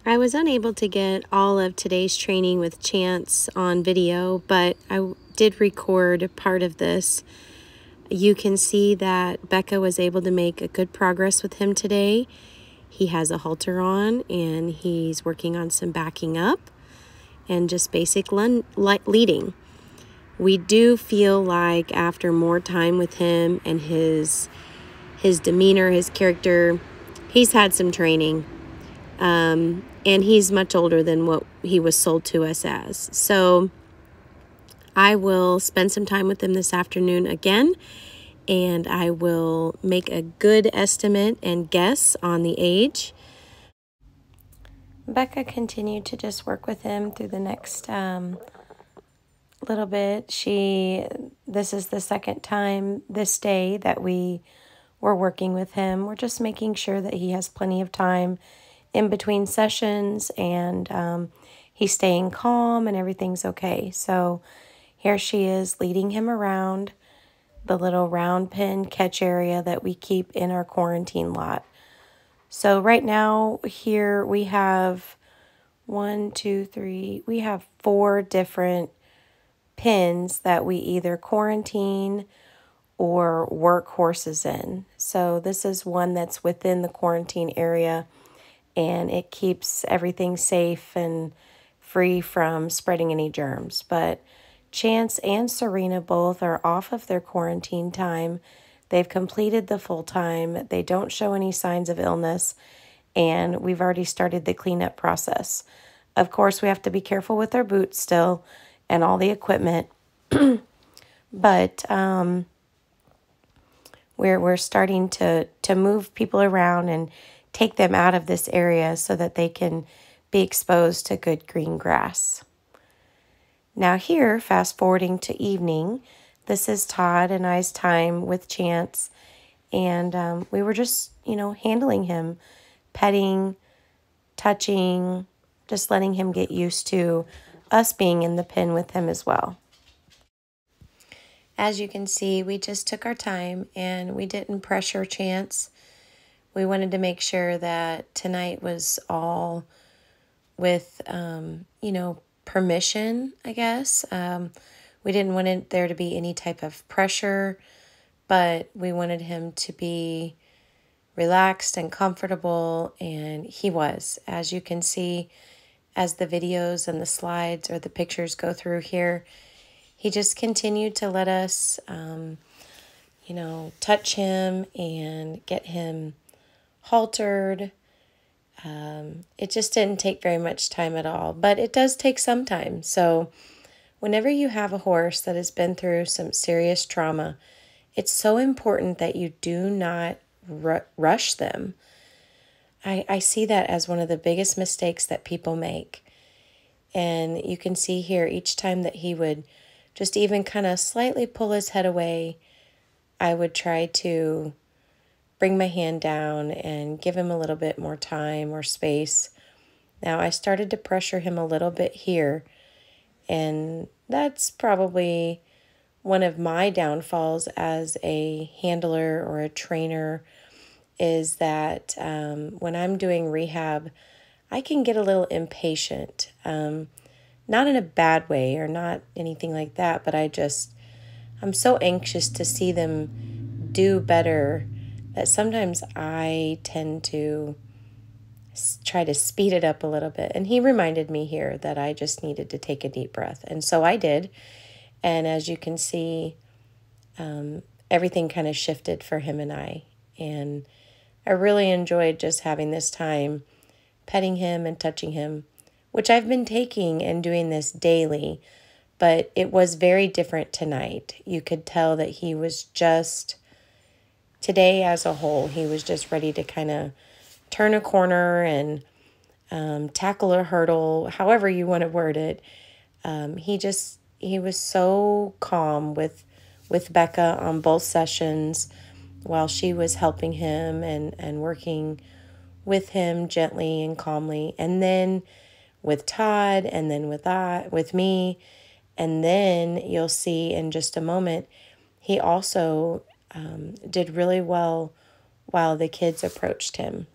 I was unable to get all of today's training with Chance on video, but I did record part of this. You can see that Becca was able to make a good progress with him today. He has a halter on and he's working on some backing up and just basic leading. We do feel like after more time with him and his demeanor, his character, he's had some training. And he's much older than what he was sold to us as. So I will spend some time with him this afternoon again, and I will make a good estimate and guess on the age. Becca continued to just work with him through the next little bit. This is the second time this day that we were working with him. We're just making sure that he has plenty of time in between sessions, and he's staying calm and everything's okay. So here she is leading him around the little round pen catch area that we keep in our quarantine lot. So right now here we have we have 4 different pens that we either quarantine or work horses in. So this is one that's within the quarantine area, and it keeps everything safe and free from spreading any germs. But Chance and Serena both are off of their quarantine time. They've completed the full time. They don't show any signs of illness, and we've already started the cleanup process. Of course, we have to be careful with our boots still and all the equipment, but we're starting to move people around and take them out of this area so that they can be exposed to good green grass. Now here, fast forwarding to evening, this is Todd and I's time with Chance, and we were just, handling him, petting, touching, just letting him get used to us being in the pen with him as well. As you can see, we just took our time and we didn't pressure Chance. We wanted to make sure that tonight was all with, permission, I guess. We didn't want there to be any type of pressure, but we wanted him to be relaxed and comfortable, and he was. As you can see, as the videos and the slides or the pictures go through here, he just continued to let us, touch him and get him haltered. It just didn't take very much time at all, but it does take some time. So whenever you have a horse that has been through some serious trauma, it's so important that you do not rush them. I see that as one of the biggest mistakes that people make. And you can see here each time that he would just even kind of slightly pull his head away, I would try to bring my hand down and give him a little bit more time or space. Now I started to pressure him a little bit here, and that's probably one of my downfalls as a handler or a trainer, is that when I'm doing rehab, I can get a little impatient. Not in a bad way or not anything like that, but I'm so anxious to see them do better that sometimes I tend to try to speed it up a little bit. And he reminded me here that I just needed to take a deep breath. And so I did. And as you can see, everything kind of shifted for him and I. And I really enjoyed just having this time petting him and touching him, which I've been taking and doing this daily. But it was very different tonight. You could tell that he was just, today as a whole, he was just ready to kind of turn a corner and tackle a hurdle, however you want to word it. He was so calm with Becca on both sessions while she was helping him and working with him gently and calmly. And then with Todd, and then with me. And then you'll see in just a moment, he also did really well while the kids approached him.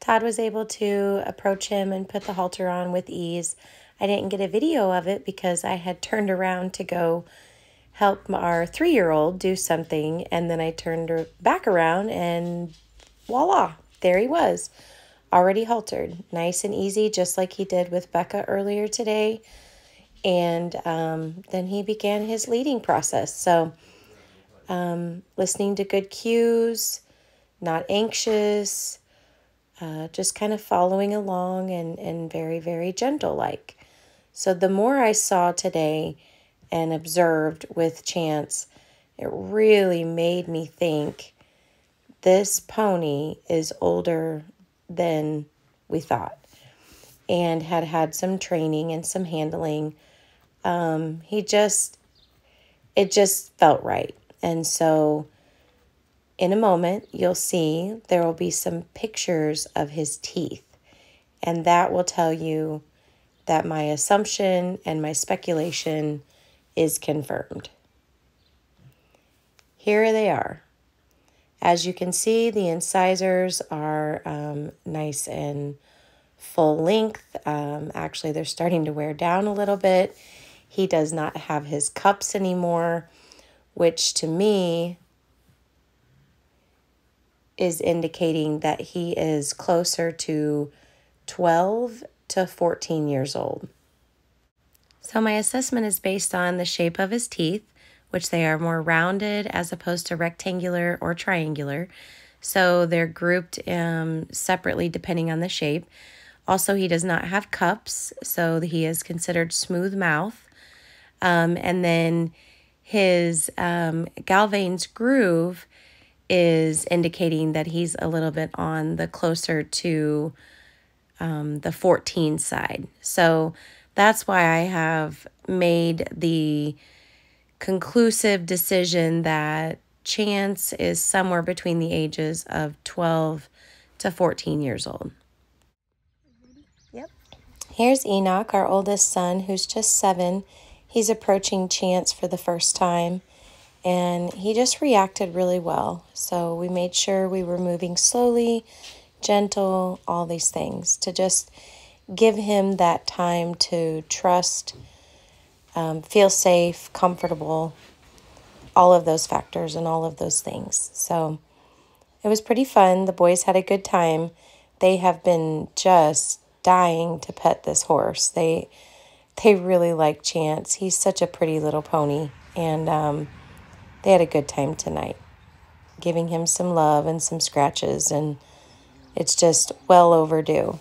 Todd was able to approach him and put the halter on with ease. I didn't get a video of it because I had turned around to go help our 3-year-old do something, and then I turned her back around and voila, there he was, already haltered. Nice and easy, just like he did with Becca earlier today. And then he began his leading process. So listening to good cues, not anxious, just kind of following along and very, very gentle-like. So the more I saw today and observed with Chance, it really made me think this pony is older than we thought and had had some training and some handling. It just felt right. And so in a moment, you'll see there will be some pictures of his teeth, and that will tell you that my assumption and my speculation is confirmed. Here they are. As you can see, the incisors are nice and full length. Actually, they're starting to wear down a little bit. He does not have his cups anymore, which to me is indicating that he is closer to 12 to 14 years old. So my assessment is based on the shape of his teeth, which they are more rounded as opposed to rectangular or triangular. So they're grouped separately depending on the shape. Also, he does not have cups, so he is considered smooth mouth. And then his Galvane's groove is indicating that he's a little bit on the closer to the 14 side. So that's why I have made the conclusive decision that Chance is somewhere between the ages of 12 to 14 years old. Yep. Here's Enoch, our oldest son, who's just 7. He's approaching Chance for the first time, and he just reacted really well. So we made sure we were moving slowly, gentle, all these things to just give him that time to trust, feel safe, comfortable, all of those factors and all of those things. So it was pretty fun. The boys had a good time. They have been just dying to pet this horse. They really like Chance. He's such a pretty little pony, and they had a good time tonight, giving him some love and some scratches, and it's just well overdue.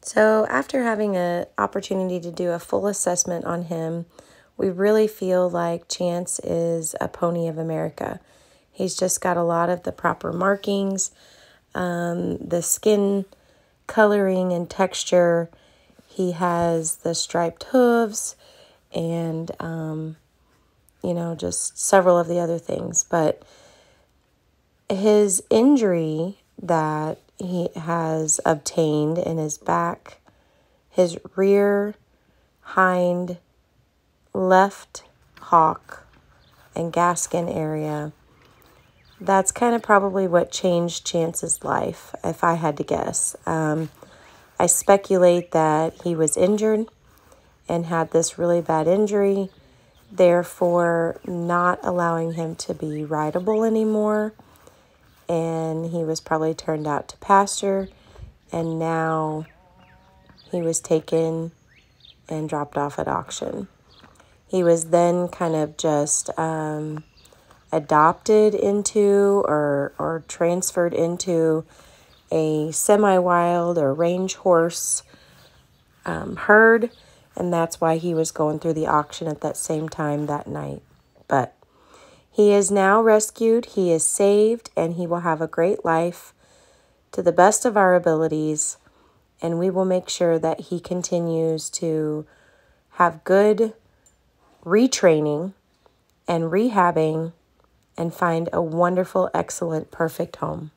So after having an opportunity to do a full assessment on him, we really feel like Chance is a pony of America. He's just got a lot of the proper markings, the skin coloring and texture. He has the striped hooves and, just several of the other things. But his injury that he has obtained in his back, his rear, hind, left hock, and gaskin area, that's kind of probably what changed Chance's life, if I had to guess. I speculate that he was injured and had this really bad injury, therefore not allowing him to be rideable anymore. And he was probably turned out to pasture, and now he was taken and dropped off at auction. He was then kind of just adopted into or transferred into a semi-wild or range horse herd, and that's why he was going through the auction at that same time that night. But he is now rescued, he is saved, and he will have a great life to the best of our abilities. and we will make sure that he continues to have good retraining and rehabbing and find a wonderful, excellent, perfect home.